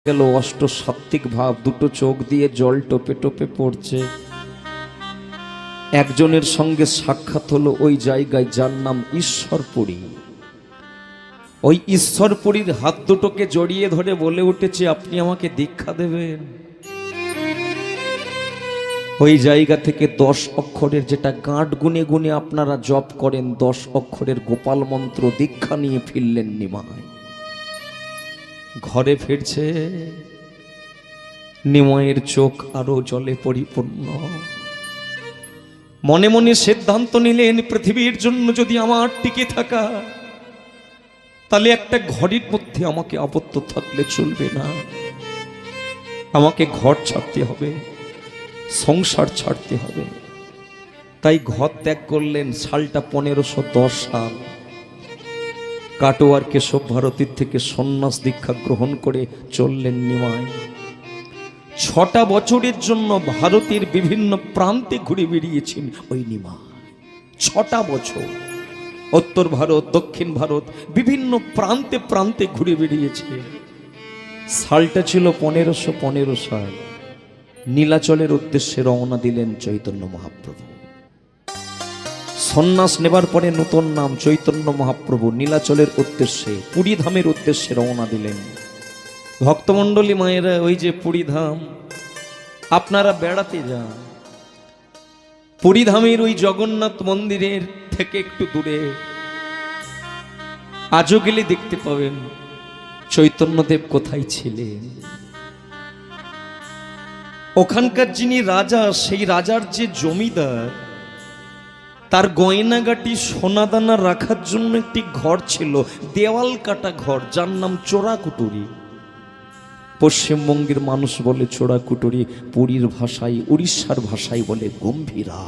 গেল অষ্ট সাত্ত্বিক ভাব, দুটো চোখ দিয়ে জল টোপে টোপে পড়ছে। একজনের সঙ্গে সাক্ষাৎ হলো ওই জায়গায়, যার নাম ঈশ্বরপুরী। ওই ঈশ্বরপুরীর হাত দুটোকে জড়িয়ে ধরে বলে উঠেছে, আপনি আমাকে দীক্ষা দেবেন? ওই জায়গা থেকে 10 অক্ষরের, যেটা গাঁট গুনে গুনে আপনারা জপ করেন, 10 অক্ষরের গোপাল মন্ত্র দীক্ষা নিয়ে ফিরলেন নিমাই। ঘরে ফিরছে, নিমাইয়ের চোখ আরো জলে পরিপূর্ণ। মনে মনে সিদ্ধান্ত নিলেন, পৃথিবীর জন্য যদি আমার টিকে থাকা, তাহলে একটা ঘরের মধ্যে আমাকে আবদ্ধ থাকলে চলবে না। আমাকে ঘর ছাড়তে হবে, সংসার ছাড়তে হবে। তাই ঘর ত্যাগ করলেন। সালটা 1510 সাল। কাটোয়ার কেশব ভারতীর থেকে সন্ন্যাস দীক্ষা গ্রহণ করে চললেন নিমাই। 6টা বছরের জন্য ভারতের বিভিন্ন প্রান্তে ঘুরে বেরিয়েছেন ওই নিমাই। 6টা বছর উত্তর ভারত, দক্ষিণ ভারত, বিভিন্ন প্রান্তে প্রান্তে ঘুরে বেরিয়েছে। সালটা ছিল 1515 সাল। নীলাচলের উদ্দেশ্যে রওনা দিলেন চৈতন্য মহাপ্রভু। সন্ন্যাস নেবার পরে নতুন নাম চৈতন্য মহাপ্রভু নীলাচলের উদ্দেশ্যে, পুরীধামের উদ্দেশ্যে রওনা দিলেন। ভক্তমণ্ডলী মায়েরা, ওই যে পুরীধাম, আপনারা বেড়াতে যান, পুরীধামের ওই জগন্নাথ মন্দিরের থেকে একটু দূরে আজও গেলে দেখতে পাবেন চৈতন্যদেব কোথায় ছিলেন। ওখানকার যিনি রাজা, সেই রাজার যে জমিদার, তার গয়নাগাটি সোনাদানা রাখার জন্য একটি ঘর ছিল, দেওয়াল কাটা ঘর, যার নাম চোরাকুটুরি। পশ্চিমবঙ্গের মানুষ বলে চোরাকুটুরি, পুরীর ভাষায়, উড়িষ্যার ভাষায় বলে গম্ভীরা।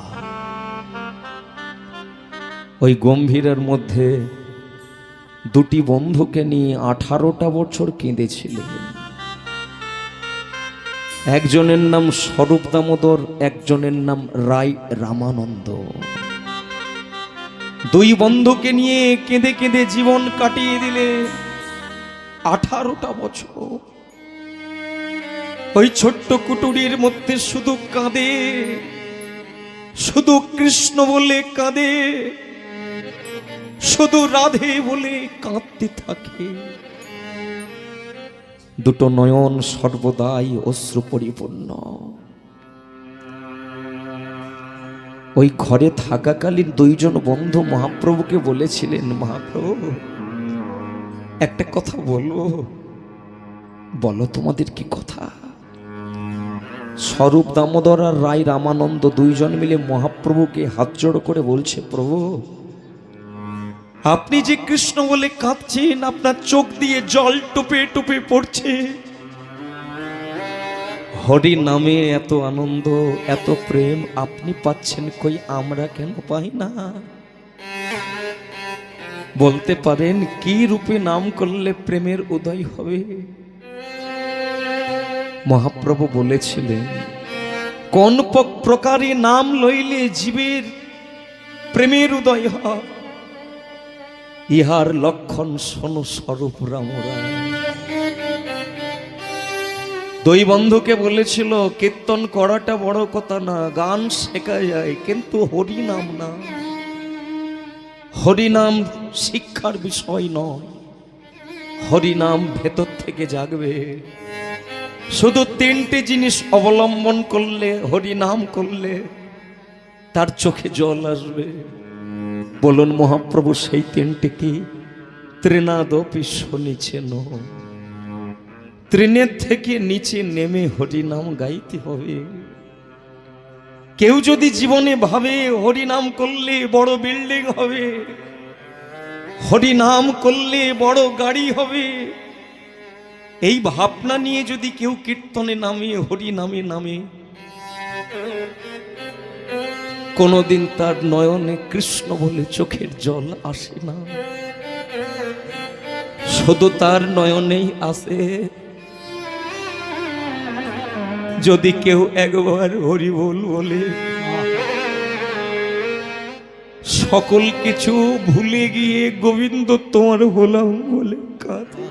ওই গম্ভীরার মধ্যে দুটি বন্ধুকে নিয়ে 18টা বছর কেঁদেছিলেন। একজনের নাম স্বরূপ দামোদর, একজনের নাম রায় রামানন্দ। দুই বন্ধুকে নিয়ে কেঁদে কেঁদে জীবন কাটিয়ে দিলে 18টা বছর। ওই ছোট্ট কুটুরির মধ্যে শুধু কাঁদে, শুধু কৃষ্ণ বলে কাঁদে, শুধু রাধে বলে কাঁদতে থাকে। দুটো নয়ন সর্বদাই অশ্রু পরিপূর্ণ। ওই ঘরে থাকাকালীন দুইজন বন্ধু মহাপ্রভুকে বলেছিলেন, মহাপ্রভু একটা কথা বলবো, বলো তোমাদের কি কথা? স্বরূপ দামোদর আর রায় রামানন্দ দুইজন মিলে মহাপ্রভুকে হাত জোড় করে বলছে, প্রভু আপনি যে কৃষ্ণ বলে কাঁদছেন, আপনার চোখ দিয়ে জল টুপে টুপে পড়ছে, হরি নামে এত আনন্দ, এত প্রেম আপনি পাচ্ছেন, কই আমরা কেন পাই না? বলতে পারেন কি রূপে নাম করলে প্রেমের উদয় হবে? মহাপ্রভু বলেছিলেন, কোন প্রকারে নাম লইলে জীবের প্রেমের উদয় হয়, ইহার লক্ষণ শোনো স্বরূপ রামরায়। দুই বন্ধুকে বলেছিল, কীর্তন করাটা বড় কথা না, গান শেখা যায়, কিন্তু হরিনাম না। হরিনাম শিক্ষার বিষয় নয়, হরিনাম ভেতর থেকে জাগবে। শুধু 3টে জিনিস অবলম্বন করলে, হরিনাম করলে তার চোখে জল আসবে। বলুন মহাপ্রভু সেই 3টে কি? তৃণাদপি শোনিছেন, তৃণের থেকে নিচে নেমে হরিনাম গাইতে হবে। কেউ যদি জীবনে ভাবে হরিনাম করলে বড় বিল্ডিং হবে, হরিনাম করলে বড় গাড়ি হবে, এই ভাবনা নিয়ে যদি কেউ কীর্তনে নামে, হরিনামে নামে, কোনদিন তার নয়নে কৃষ্ণ বলে চোখের জল আসে না। শুধু তার নয়নেই আসে যদি কেউ একবার হরি বল বলে, সকল কিছু ভুলে গিয়ে গোবিন্দ তোমার হলাম বলে কাঁদে।